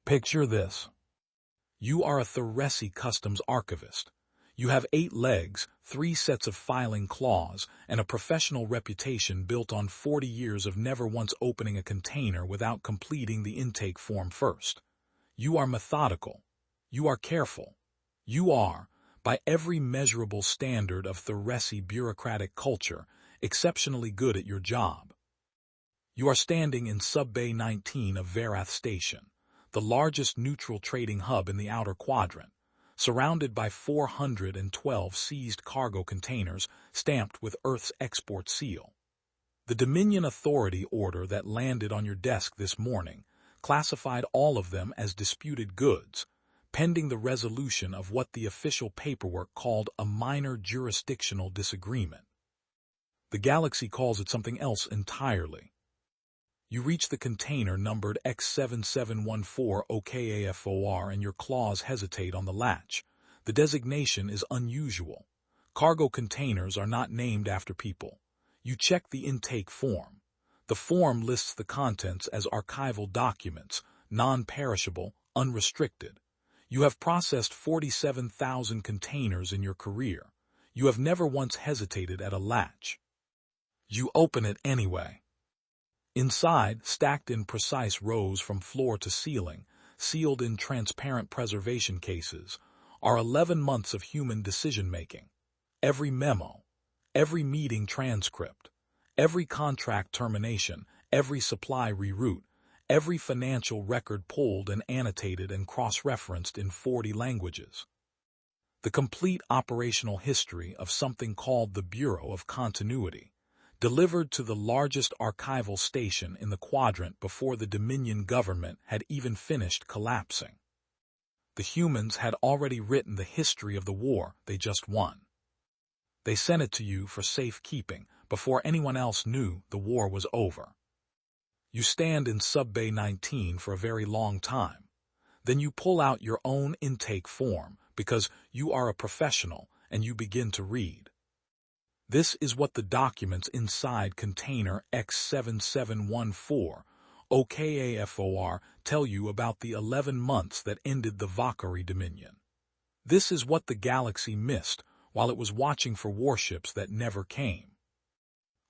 Picture this. You are a Thuresi customs archivist. You have 8 legs, 3 sets of filing claws, and a professional reputation built on 40 years of never once opening a container without completing the intake form first. You are methodical. You are careful. You are, by every measurable standard of Thuresi bureaucratic culture, exceptionally good at your job. You are standing in Sub-Bay 19 of Verath Station, the largest neutral trading hub in the outer quadrant, surrounded by 412 seized cargo containers stamped with Earth's export seal. The Dominion Authority order that landed on your desk this morning classified all of them as disputed goods, pending the resolution of what the official paperwork called a minor jurisdictional disagreement. The galaxy calls it something else entirely. You reach the container numbered X7714 OKAFOR and your claws hesitate on the latch. The designation is unusual. Cargo containers are not named after people. You check the intake form. The form lists the contents as archival documents, non-perishable, unrestricted. You have processed 47,000 containers in your career. You have never once hesitated at a latch. You open it anyway. Inside, stacked in precise rows from floor to ceiling, sealed in transparent preservation cases, are 11 months of human decision-making. Every memo, every meeting transcript, every contract termination, every supply reroute, every financial record pulled and annotated and cross-referenced in 40 languages. The complete operational history of something called the Bureau of Continuity, delivered to the largest archival station in the quadrant before the Dominion government had even finished collapsing. The humans had already written the history of the war they just won. They sent it to you for safekeeping before anyone else knew the war was over. You stand in Sub-Bay 19 for a very long time. Then you pull out your own intake form because you are a professional and you begin to read. This is what the documents inside container X7714 OKAFOR tell you about the 11 months that ended the Valkyrie Dominion. This is what the galaxy missed while it was watching for warships that never came.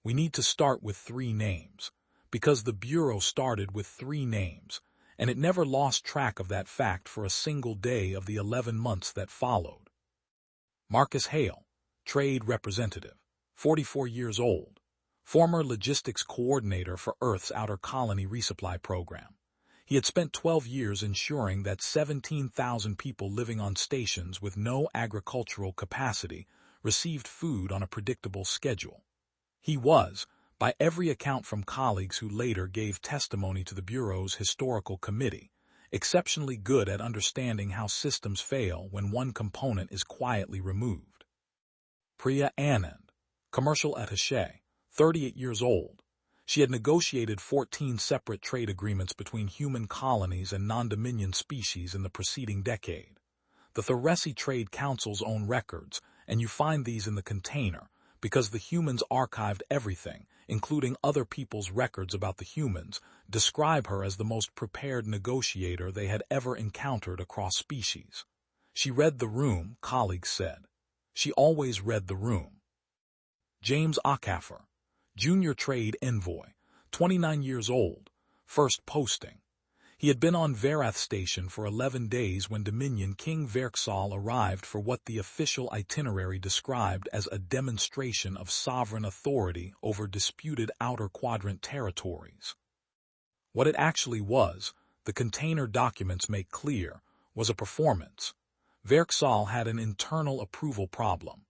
We need to start with 3 names, because the Bureau started with 3 names, and it never lost track of that fact for a single day of the 11 months that followed. Marcus Hale, Trade Representative, 44 years old, former logistics coordinator for Earth's Outer Colony Resupply Program. He had spent 12 years ensuring that 17,000 people living on stations with no agricultural capacity received food on a predictable schedule. He was, by every account from colleagues who later gave testimony to the Bureau's historical committee, exceptionally good at understanding how systems fail when one component is quietly removed. Priya Anand, commercial attaché, 38 years old. She had negotiated 14 separate trade agreements between human colonies and non-Dominion species in the preceding decade. The Thuresi Trade Council's own records, and you find these in the container, because the humans archived everything, including other people's records about the humans, describe her as the most prepared negotiator they had ever encountered across species. She read the room, colleagues said. She always read the room. James Okafor, Junior Trade Envoy, 29 years old, first posting. He had been on Verath Station for 11 days when Dominion King Verksal arrived for what the official itinerary described as a demonstration of sovereign authority over disputed outer quadrant territories. What it actually was, the container documents make clear, was a performance. Verksal had an internal approval problem.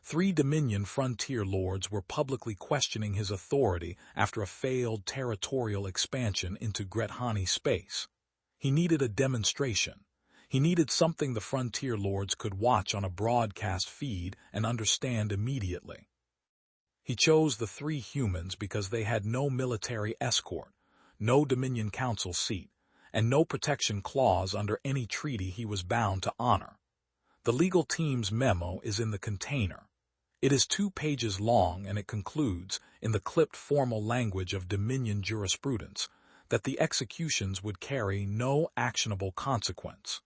3 Dominion frontier lords were publicly questioning his authority after a failed territorial expansion into Grethani space. He needed a demonstration. He needed something the frontier lords could watch on a broadcast feed and understand immediately. He chose the 3 humans because they had no military escort, no Dominion Council seat, and no protection clause under any treaty he was bound to honor. The legal team's memo is in the container. It is 2 pages long and it concludes, in the clipped formal language of Dominion jurisprudence, that the executions would carry no actionable consequence.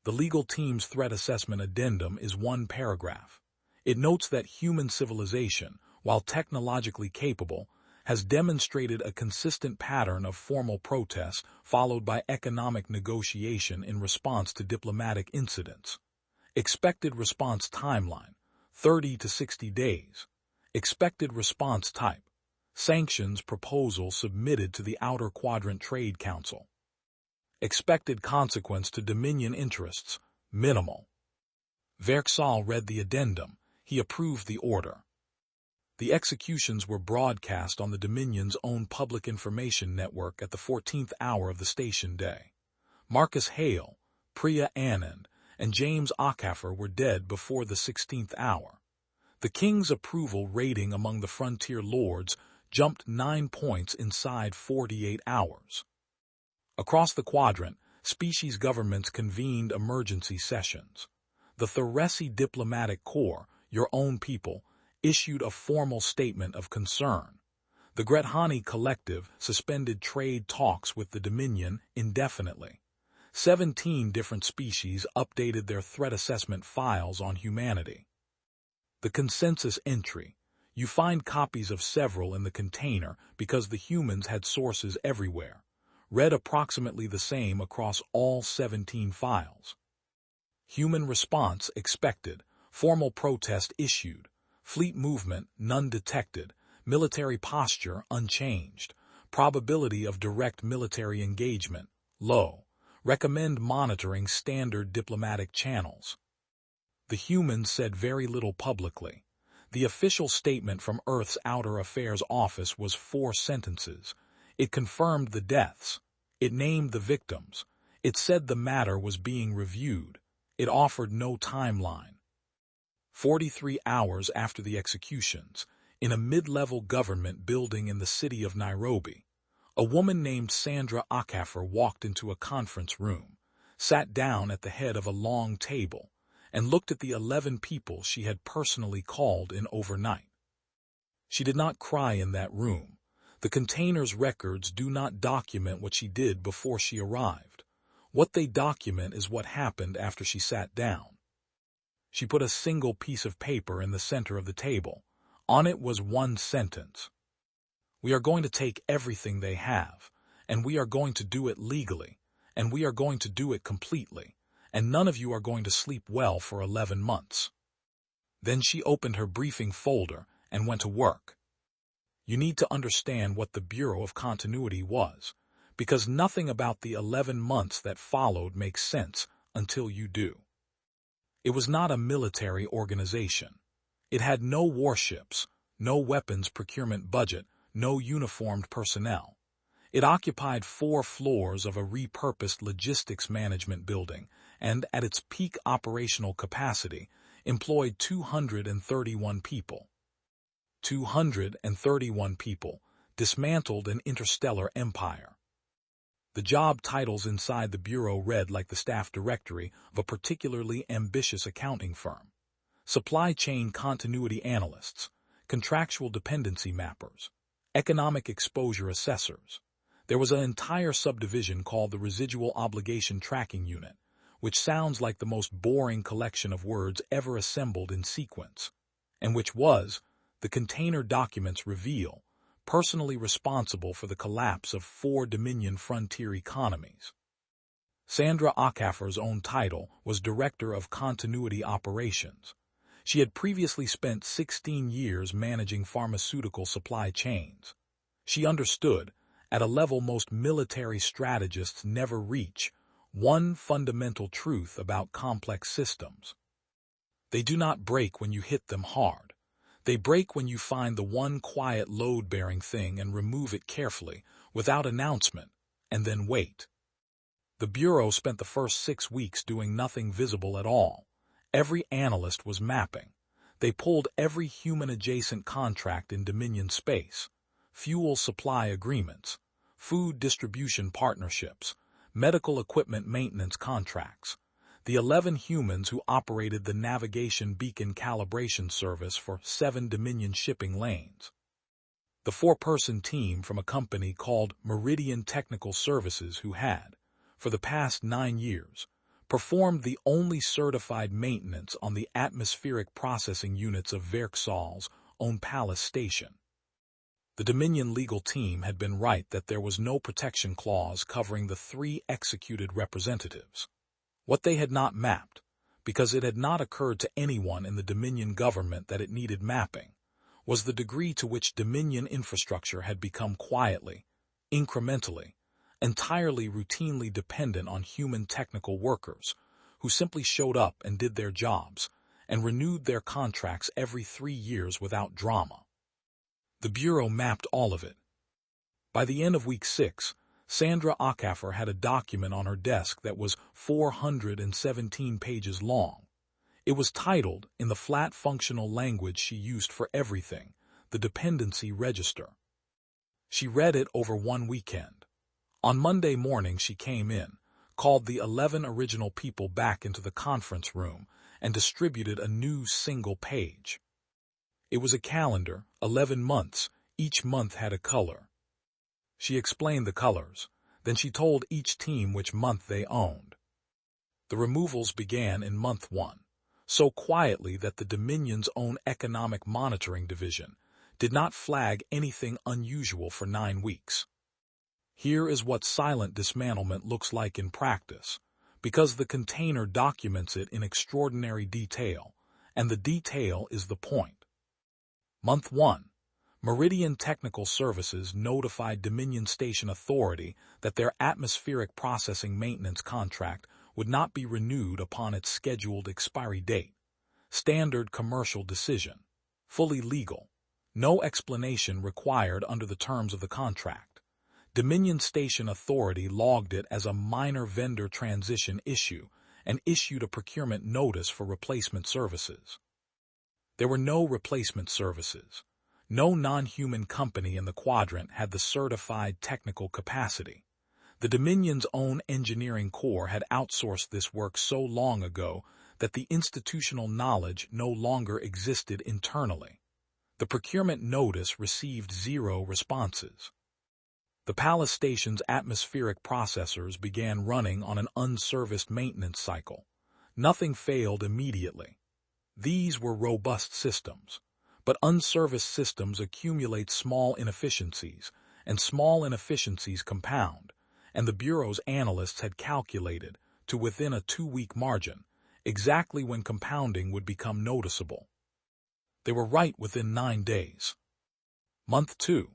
The legal team's threat assessment addendum is one paragraph. It notes that human civilization, while technologically capable, has demonstrated a consistent pattern of formal protest followed by economic negotiation in response to diplomatic incidents. Expected response timeline, 30 to 60 days. Expected response type, sanctions proposal submitted to the Outer Quadrant Trade Council. Expected consequence to Dominion interests, minimal. Verksal read the addendum. He approved the order. The executions were broadcast on the Dominion's own public information network at the 14th hour of the station day. Marcus Hale, Priya Anand, and James Okafor were dead before the 16th hour. The king's approval rating among the frontier lords jumped 9 points inside 48 hours. Across the quadrant, species governments convened emergency sessions. The Tharesi Diplomatic Corps, your own people, issued a formal statement of concern. The Grethani Collective suspended trade talks with the Dominion indefinitely. 17 different species updated their threat assessment files on humanity. The consensus entry. You find copies of several in the container because the humans had sources everywhere. Read approximately the same across all 17 files. Human response expected. Formal protest issued. Fleet movement, none detected. Military posture, unchanged. Probability of direct military engagement, low. Recommend monitoring standard diplomatic channels. The humans said very little publicly. The official statement from Earth's Outer Affairs Office was 4 sentences. It confirmed the deaths. It named the victims. It said the matter was being reviewed. It offered no timeline. 43 hours after the executions, in a mid-level government building in the city of Nairobi, a woman named Sandra Okafor walked into a conference room, sat down at the head of a long table, and looked at the 11 people she had personally called in overnight. She did not cry in that room. The container's records do not document what she did before she arrived. What they document is what happened after she sat down. She put a single piece of paper in the center of the table. On it was one sentence. We are going to take everything they have, and we are going to do it legally, and we are going to do it completely, and none of you are going to sleep well for 11 months. Then she opened her briefing folder and went to work. You need to understand what the Bureau of Continuity was, because nothing about the 11 months that followed makes sense until you do. It was not a military organization. It had no warships, no weapons procurement budget, no uniformed personnel. It occupied 4 floors of a repurposed logistics management building and, at its peak operational capacity, employed 231 people. 231 people dismantled an interstellar empire. The job titles inside the bureau read like the staff directory of a particularly ambitious accounting firm. Supply chain continuity analysts, contractual dependency mappers, economic exposure assessors. There was an entire subdivision called the Residual Obligation Tracking Unit, which sounds like the most boring collection of words ever assembled in sequence, and which was, the container documents reveal, personally responsible for the collapse of 4 Dominion frontier economies. Sandra Okafor's own title was Director of Continuity Operations. She had previously spent 16 years managing pharmaceutical supply chains. She understood, at a level most military strategists never reach, one fundamental truth about complex systems. They do not break when you hit them hard. They break when you find the one quiet load-bearing thing and remove it carefully, without announcement, and then wait. The Bureau spent the first 6 weeks doing nothing visible at all. Every analyst was mapping. They pulled every human-adjacent contract in Dominion space, fuel supply agreements, food distribution partnerships, medical equipment maintenance contracts, the 11 humans who operated the navigation beacon calibration service for 7 Dominion shipping lanes. The four-person team from a company called Meridian Technical Services who had, for the past 9 years, performed the only certified maintenance on the atmospheric processing units of Verksal's own Palace Station. The Dominion legal team had been right that there was no protection clause covering the 3 executed representatives. What they had not mapped, because it had not occurred to anyone in the Dominion government that it needed mapping, was the degree to which Dominion infrastructure had become quietly, incrementally, entirely routinely dependent on human technical workers, who simply showed up and did their jobs, and renewed their contracts every 3 years without drama. The Bureau mapped all of it. By the end of week 6, Sandra Ackafer had a document on her desk that was 417 pages long. It was titled, in the flat functional language she used for everything, the Dependency Register. She read it over one weekend. On Monday morning she came in, called the 11 original people back into the conference room, and distributed a new single page. It was a calendar, 11 months, each month had a color. She explained the colors, then she told each team which month they owned. The removals began in month 1, so quietly that the Dominion's own Economic Monitoring Division did not flag anything unusual for 9 weeks. Here is what silent dismantlement looks like in practice, because the container documents it in extraordinary detail, and the detail is the point. Month 1. Meridian Technical Services notified Dominion Station Authority that their atmospheric processing maintenance contract would not be renewed upon its scheduled expiry date. Standard commercial decision. Fully legal. No explanation required under the terms of the contract. Dominion Station Authority logged it as a minor vendor transition issue and issued a procurement notice for replacement services. There were no replacement services. No non-human company in the quadrant had the certified technical capacity. The Dominion's own engineering corps had outsourced this work so long ago that the institutional knowledge no longer existed internally. The procurement notice received 0 responses. The Palace Station's atmospheric processors began running on an unserviced maintenance cycle. Nothing failed immediately. These were robust systems. But unserviced systems accumulate small inefficiencies, and small inefficiencies compound, and the Bureau's analysts had calculated, to within a 2-week margin, exactly when compounding would become noticeable. They were right within 9 days. Month 2.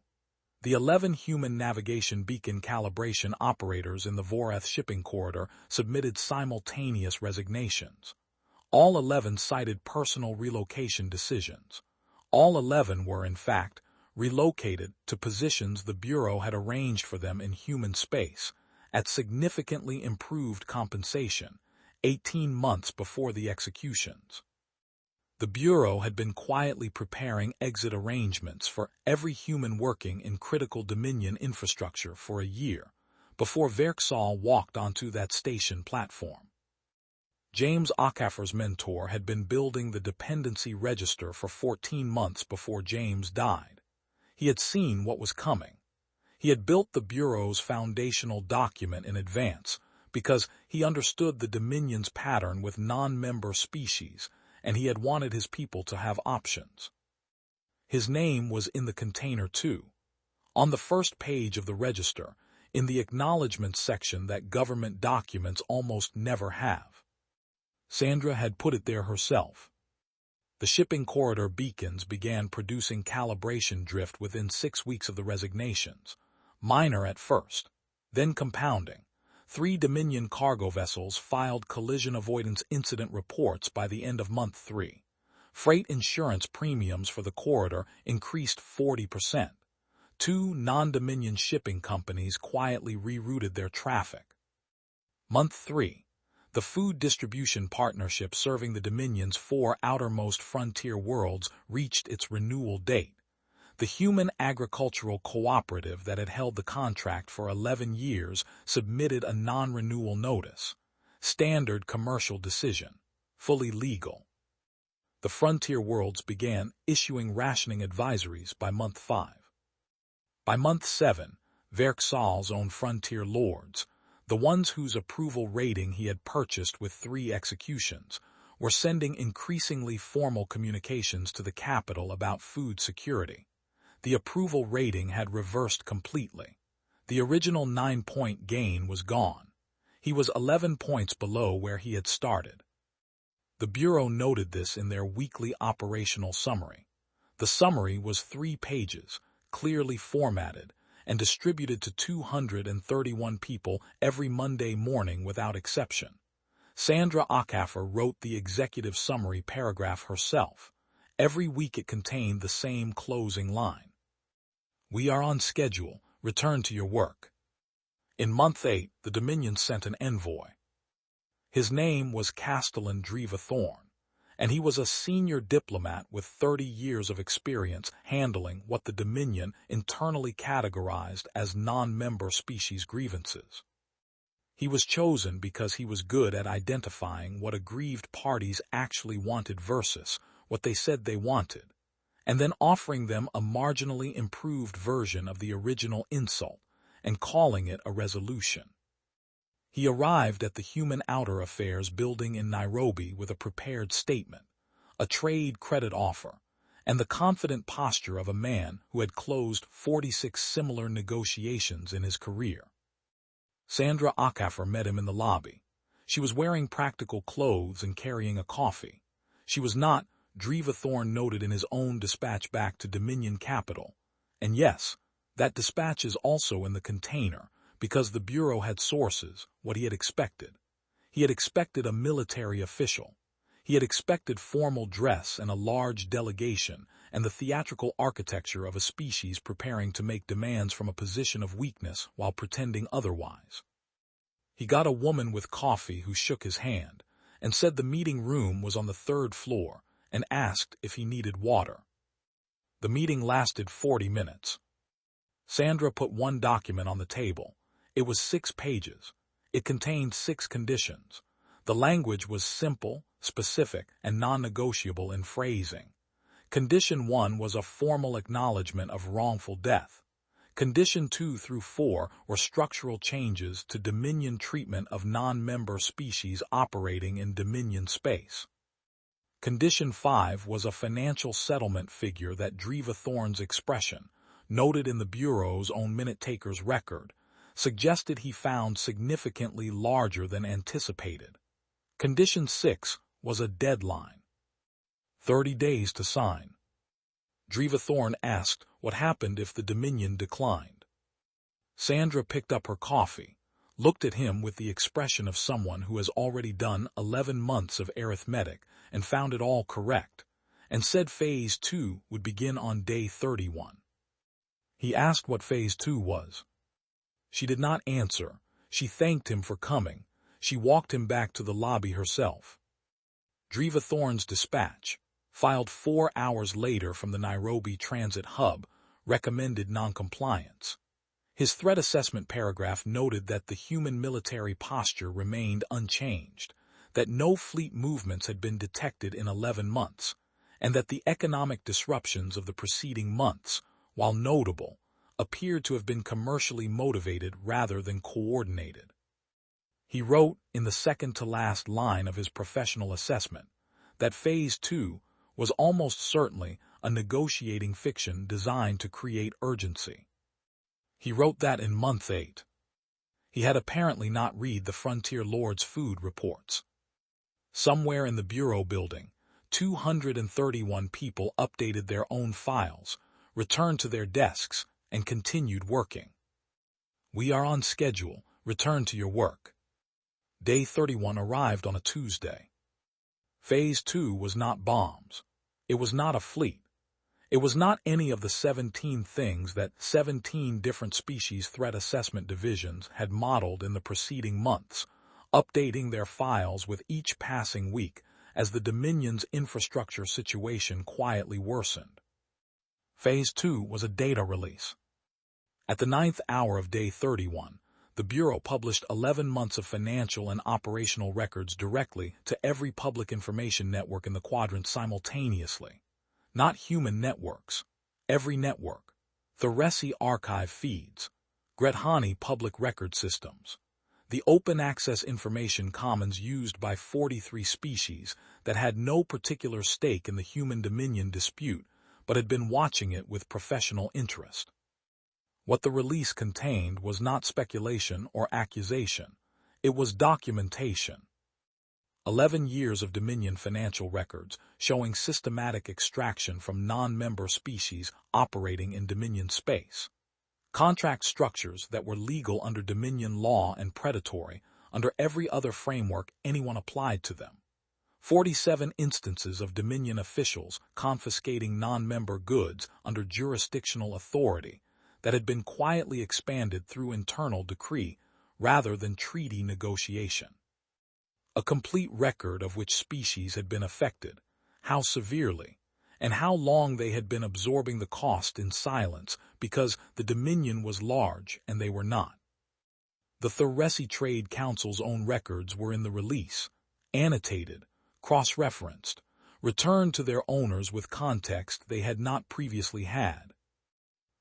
The 11 human navigation beacon calibration operators in the Vorath shipping corridor submitted simultaneous resignations. All 11 cited personal relocation decisions. All 11 were, in fact, relocated to positions the Bureau had arranged for them in human space, at significantly improved compensation, 18 months before the executions. The Bureau had been quietly preparing exit arrangements for every human working in critical Dominion infrastructure for a year, before Verksal walked onto that station platform. James Ackafer's mentor had been building the dependency register for 14 months before James died. He had seen what was coming. He had built the Bureau's foundational document in advance because he understood the Dominion's pattern with non-member species, and he had wanted his people to have options. His name was in the container too. On the first page of the register, in the acknowledgments section that government documents almost never have. Sandra had put it there herself. The shipping corridor beacons began producing calibration drift within 6 weeks of the resignations, minor at first, then compounding. 3 Dominion cargo vessels filed collision avoidance incident reports by the end of month 3. Freight insurance premiums for the corridor increased 40%. 2 non-Dominion shipping companies quietly rerouted their traffic. Month 3. The food distribution partnership serving the Dominion's 4 outermost frontier worlds reached its renewal date. The Human Agricultural Cooperative that had held the contract for 11 years submitted a non-renewal notice. Standard commercial decision. Fully legal. The frontier worlds began issuing rationing advisories by month 5. By month 7, Versailles's own frontier lords, the ones whose approval rating he had purchased with 3 executions, were sending increasingly formal communications to the capital about food security. The approval rating had reversed completely. The original 9-point gain was gone. He was 11 points below where he had started. The Bureau noted this in their weekly operational summary. The summary was 3 pages, clearly formatted, and distributed to 231 people every Monday morning without exception. Sandra Ackafer wrote the executive summary paragraph herself. Every week it contained the same closing line. "We are on schedule. Return to your work." In month 8, the Dominion sent an envoy. His name was Castellan Thorn, and he was a senior diplomat with 30 years of experience handling what the Dominion internally categorized as non-member species grievances. He was chosen because he was good at identifying what aggrieved parties actually wanted versus what they said they wanted, and then offering them a marginally improved version of the original insult and calling it a resolution. He arrived at the Human Outer Affairs building in Nairobi with a prepared statement, a trade credit offer, and the confident posture of a man who had closed 46 similar negotiations in his career. Sandra Ackafer met him in the lobby. She was wearing practical clothes and carrying a coffee. She was not, Thorn noted in his own dispatch back to Dominion Capital. And yes, that dispatch is also in the container, because the Bureau had sources, what he had expected. He had expected a military official. He had expected formal dress and a large delegation and the theatrical architecture of a species preparing to make demands from a position of weakness while pretending otherwise. He got a woman with coffee who shook his hand and said the meeting room was on the 3rd floor and asked if he needed water. The meeting lasted 40 minutes. Sandra put one document on the table. It was 6 pages. It contained 6 conditions. The language was simple, specific, and non-negotiable in phrasing. Condition 1 was a formal acknowledgement of wrongful death. Condition 2 through 4 were structural changes to Dominion treatment of non-member species operating in Dominion space. Condition 5 was a financial settlement figure that Thorn's expression, noted in the Bureau's own minute-taker's record, suggested he found significantly larger than anticipated. Condition 6 was a deadline. 30 days to sign. Thorn asked what happened if the Dominion declined. Sandra picked up her coffee, looked at him with the expression of someone who has already done 11 months of arithmetic and found it all correct, and said Phase 2 would begin on day 31. He asked what Phase 2 was. She did not answer. She thanked him for coming. She walked him back to the lobby herself. Thorn's dispatch, filed 4 hours later from the Nairobi Transit Hub, recommended noncompliance. His threat assessment paragraph noted that the human military posture remained unchanged, that no fleet movements had been detected in 11 months, and that the economic disruptions of the preceding months, while notable, appeared to have been commercially motivated rather than coordinated. He wrote, in the second-to-last line of his professional assessment, that Phase 2 was almost certainly a negotiating fiction designed to create urgency. He wrote that in month 8. He had apparently not read the Frontier Lord's food reports. Somewhere in the Bureau building, 231 people updated their own files, returned to their desks, and continued working. "We are on schedule. Return to your work." Day 31 arrived on a Tuesday. Phase 2 was not bombs. It was not a fleet. It was not any of the 17 things that 17 different species threat assessment divisions had modeled in the preceding months, updating their files with each passing week as the Dominion's infrastructure situation quietly worsened. Phase 2 was a data release. At the 9th hour of day 31, the Bureau published 11 months of financial and operational records directly to every public information network in the quadrant simultaneously. Not human networks. Every network. Theresi archive feeds, Grethani public record systems, the open-access information commons used by 43 species that had no particular stake in the human dominion dispute but had been watching it with professional interest. What the release contained was not speculation or accusation, it was documentation. 11 years of Dominion financial records showing systematic extraction from non-member species operating in Dominion space. Contract structures that were legal under Dominion law and predatory under every other framework anyone applied to them. 47 instances of Dominion officials confiscating non-member goods under jurisdictional authority that had been quietly expanded through internal decree rather than treaty negotiation. A complete record of which species had been affected, how severely, and how long they had been absorbing the cost in silence because the Dominion was large and they were not. The Theresi Trade Council's own records were in the release, annotated, cross-referenced, returned to their owners with context they had not previously had.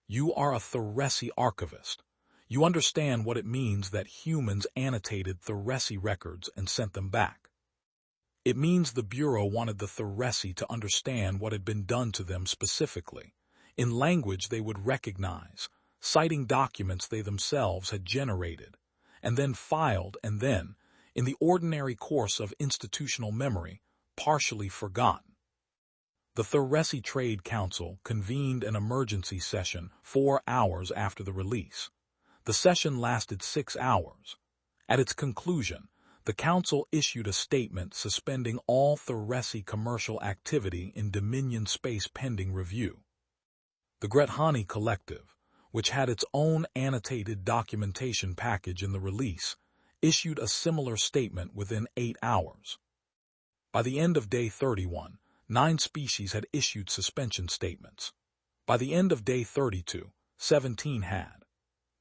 You are a Theresi archivist. You understand what it means that humans annotated Theresi records and sent them back. It means the Bureau wanted the Theresi to understand what had been done to them specifically, in language they would recognize, citing documents they themselves had generated, and then filed and then, in the ordinary course of institutional memory, partially forgotten. The Theresi Trade Council convened an emergency session 4 hours after the release. The session lasted 6 hours. At its conclusion, the Council issued a statement suspending all Theresi commercial activity in Dominion space pending review. The Grethani Collective, which had its own annotated documentation package in the release, issued a similar statement within 8 hours. By the end of day 31, 9 species had issued suspension statements. By the end of day 32, 17 had.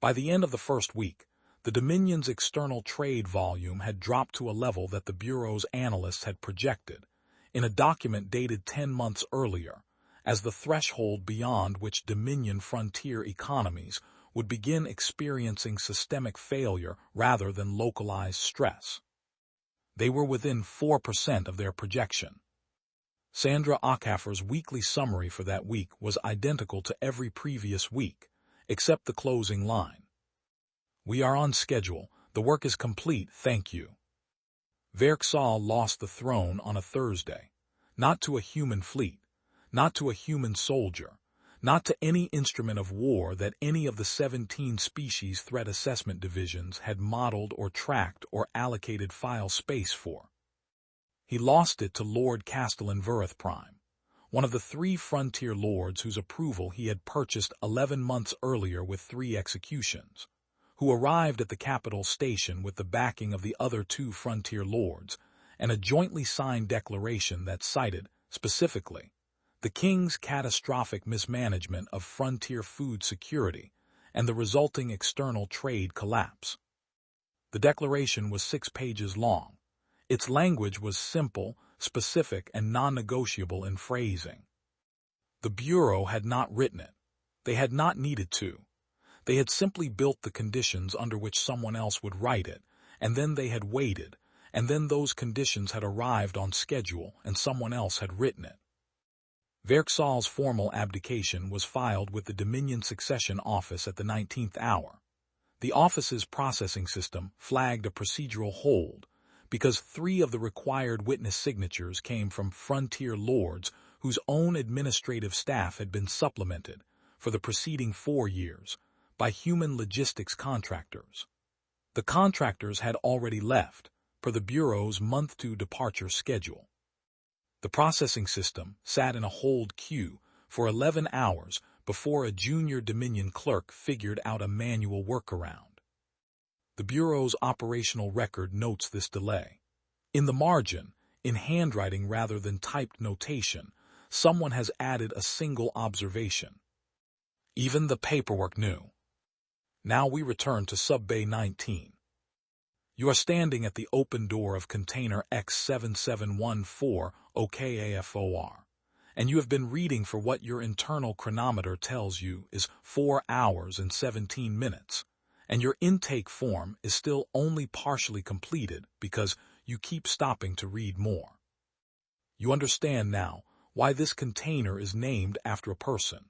By the end of the first week, the Dominion's external trade volume had dropped to a level that the Bureau's analysts had projected, in a document dated 10 months earlier, as the threshold beyond which Dominion frontier economies would begin experiencing systemic failure rather than localized stress. They were within 4% of their projection. Sandra Acker's weekly summary for that week was identical to every previous week, except the closing line. We are on schedule. The work is complete, thank you. Versailles lost the throne on a Thursday, not to a human fleet, not to a human soldier, not to any instrument of war that any of the 17 species threat assessment divisions had modeled or tracked or allocated file space for. He lost it to Lord Castellan Verith Prime, one of the 3 frontier lords whose approval he had purchased 11 months earlier with 3 executions, who arrived at the capital station with the backing of the other 2 frontier lords and a jointly signed declaration that cited, specifically, the King's catastrophic mismanagement of frontier food security and the resulting external trade collapse. The declaration was 6 pages long. Its language was simple, specific, and non-negotiable in phrasing. The Bureau had not written it. They had not needed to. They had simply built the conditions under which someone else would write it, and then they had waited, and then those conditions had arrived on schedule and someone else had written it. Versailles' formal abdication was filed with the Dominion Succession Office at the 19th hour. The office's processing system flagged a procedural hold, because 3 of the required witness signatures came from frontier lords whose own administrative staff had been supplemented, for the preceding 4 years, by human logistics contractors. The contractors had already left, per the Bureau's month-to departure schedule. The processing system sat in a hold queue for 11 hours before a junior Dominion clerk figured out a manual workaround. The Bureau's operational record notes this delay. In the margin, in handwriting rather than typed notation, someone has added a single observation. Even the paperwork knew. Now we return to Subbay 19. You are standing at the open door of container X7714 OKAFOR, and you have been reading for what your internal chronometer tells you is 4 hours and 17 minutes, and your intake form is still only partially completed because you keep stopping to read more. You understand now why this container is named after a person.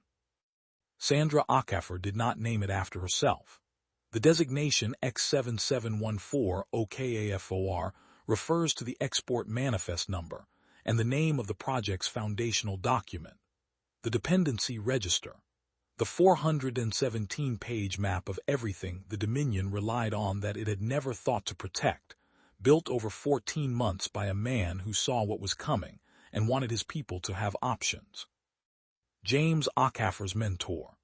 Sandra Ackafer did not name it after herself. The designation X7714 OKAFOR refers to the export manifest number and the name of the project's foundational document, the dependency register, the 417-page map of everything the Dominion relied on that it had never thought to protect, built over 14 months by a man who saw what was coming and wanted his people to have options. James Ackafer's mentor,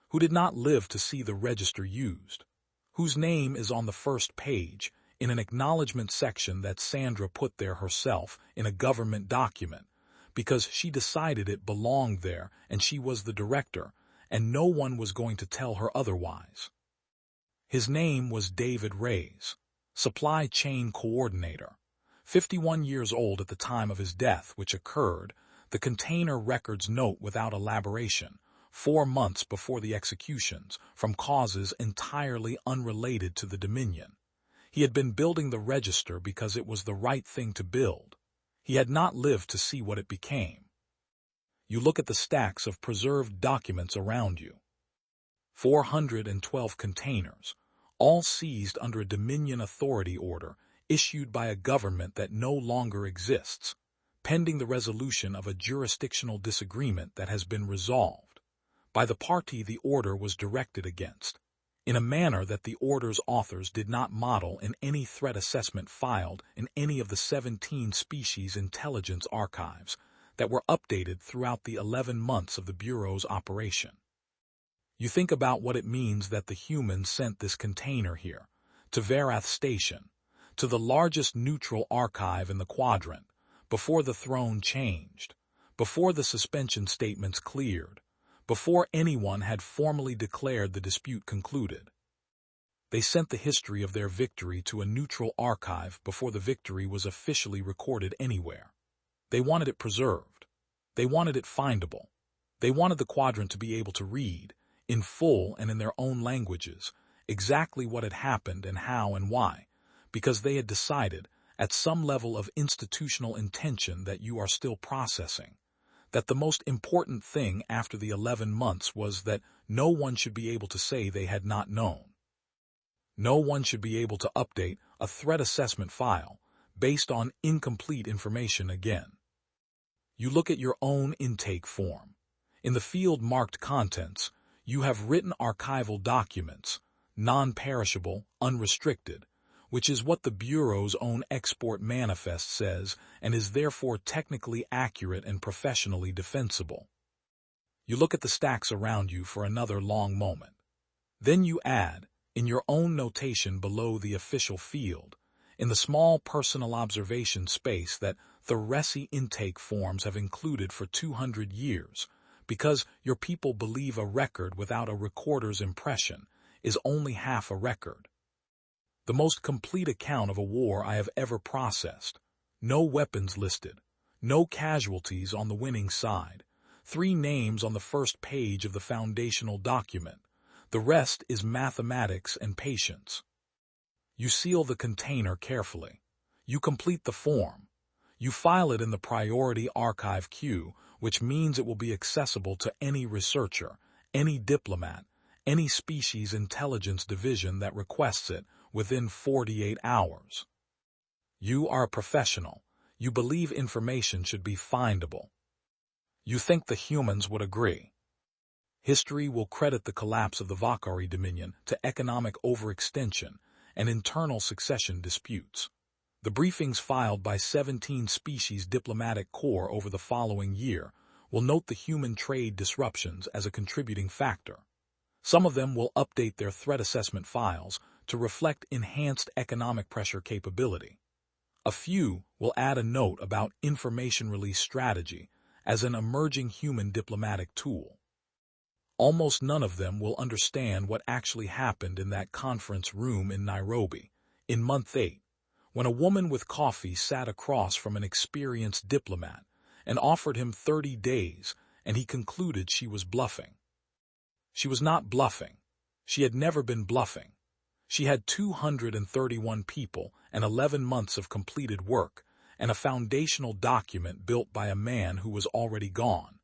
who did not live to see the register used, whose name is on the first page in an acknowledgement section that Sandra put there herself in a government document, because she decided it belonged there and she was the director, and no one was going to tell her otherwise. His name was David Reyes, supply chain coordinator, 51 years old at the time of his death, which occurred, the container records note without elaboration, 4 months before the executions, from causes entirely unrelated to the Dominion. He had been building the register because it was the right thing to build. He had not lived to see what it became. You look at the stacks of preserved documents around you. 412 containers, all seized under a Dominion authority order issued by a government that no longer exists, pending the resolution of a jurisdictional disagreement that has been resolved by the party the order was directed against, in a manner that the order's authors did not model in any threat assessment filed in any of the 17 species intelligence archives that were updated throughout the 11 months of the Bureau's operation. You think about what it means that the humans sent this container here, to Verath Station, to the largest neutral archive in the quadrant, before the throne changed, before the suspension statements cleared, before anyone had formally declared the dispute concluded. They sent the history of their victory to a neutral archive before the victory was officially recorded anywhere. They wanted it preserved. They wanted it findable. They wanted the quadrant to be able to read, in full and in their own languages, exactly what had happened and how and why, because they had decided, at some level of institutional intention that you are still processing, that the most important thing after the 11 months was that no one should be able to say they had not known. No one should be able to update a threat assessment file based on incomplete information again. You look at your own intake form. In the field marked contents, you have written archival documents, non-perishable, unrestricted, which is what the Bureau's own export manifest says and is therefore technically accurate and professionally defensible. You look at the stacks around you for another long moment. Then you add, in your own notation below the official field, in the small personal observation space that the RESI intake forms have included for 200 years, because your people believe a record without a recorder's impression is only half a record. The most complete account of a war I have ever processed. No weapons listed, no casualties on the winning side, 3 names on the first page of the foundational document. The rest is mathematics and patience. You seal the container carefully. You complete the form. You file it in the priority archive queue, which means it will be accessible to any researcher, any diplomat, any species intelligence division that requests it within 48 hours. You are a professional. You believe information should be findable. You think the humans would agree. History will credit the collapse of the Vakari Dominion to economic overextension and internal succession disputes. The briefings filed by 17 species diplomatic corps over the following year will note the human trade disruptions as a contributing factor. Some of them will update their threat assessment files to reflect enhanced economic pressure capability. A few will add a note about information release strategy as an emerging human diplomatic tool. Almost none of them will understand what actually happened in that conference room in Nairobi, in month 8, when a woman with coffee sat across from an experienced diplomat and offered him 30 days, and he concluded she was bluffing. She was not bluffing. She had never been bluffing. She had 231 people and 11 months of completed work, and a foundational document built by a man who was already gone.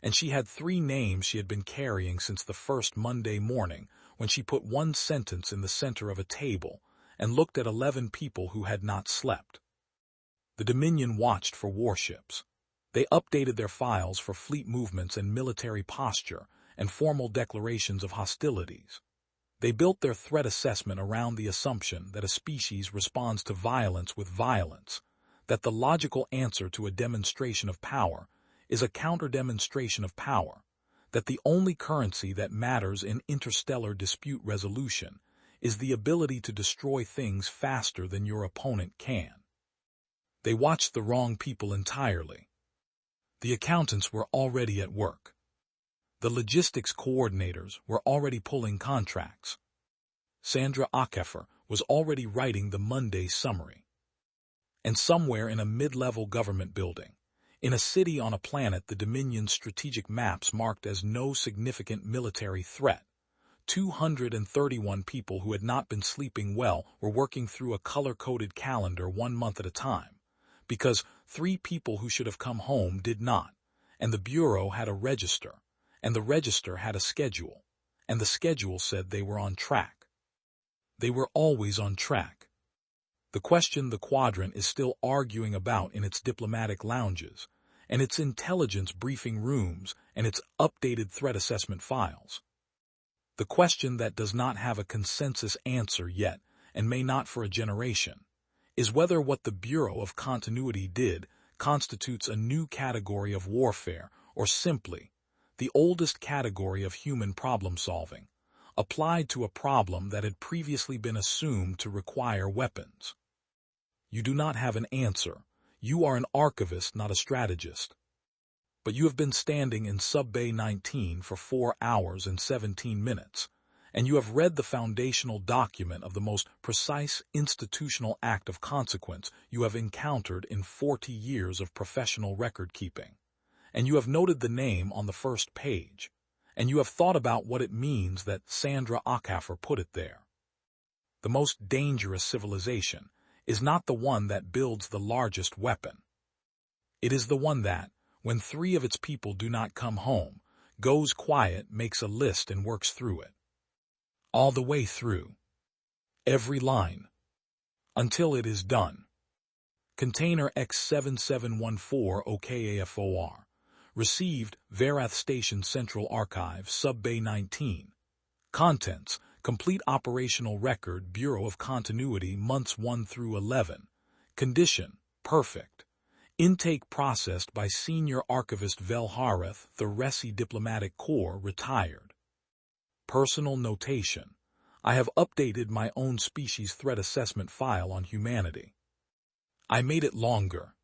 And she had 3 names she had been carrying since the first Monday morning, when she put one sentence in the center of a table and looked at 11 people who had not slept. The Dominion watched for warships. They updated their files for fleet movements and military posture and formal declarations of hostilities. They built their threat assessment around the assumption that a species responds to violence with violence, that the logical answer to a demonstration of power is a counter-demonstration of power, that the only currency that matters in interstellar dispute resolution is the ability to destroy things faster than your opponent can. They watched the wrong people entirely. The accountants were already at work. The logistics coordinators were already pulling contracts. Sandra HFY was already writing the Monday summary. And somewhere in a mid-level government building, in a city on a planet the Dominion's strategic maps marked as no significant military threat, 231 people who had not been sleeping well were working through a color-coded calendar 1 month at a time, because 3 people who should have come home did not, and the Bureau had a register, and the register had a schedule, and the schedule said they were on track. They were always on track. The question the Quadrant is still arguing about in its diplomatic lounges, and its intelligence briefing rooms, and its updated threat assessment files. The question that does not have a consensus answer yet, and may not for a generation, is whether what the Bureau of Continuity did constitutes a new category of warfare, or simply the oldest category of human problem-solving, applied to a problem that had previously been assumed to require weapons. You do not have an answer. You are an archivist, not a strategist. But you have been standing in Sub-Bay 19 for 4 hours and 17 minutes, and you have read the foundational document of the most precise institutional act of consequence you have encountered in 40 years of professional record-keeping, and you have noted the name on the first page, and you have thought about what it means that Sandra HFY put it there. The most dangerous civilization is not the one that builds the largest weapon. It is the one that, when 3 of its people do not come home, goes quiet, makes a list and works through it. All the way through. Every line. Until it is done. Container X7714 OKAFOR. Received, Varath Station Central Archive, Sub-Bay 19. Contents, complete operational record, Bureau of Continuity, months 1 through 11. Condition, perfect. Intake processed by Senior Archivist Velhareth, the Resi Diplomatic Corps, retired. Personal notation. I have updated my own species threat assessment file on humanity. I made it longer.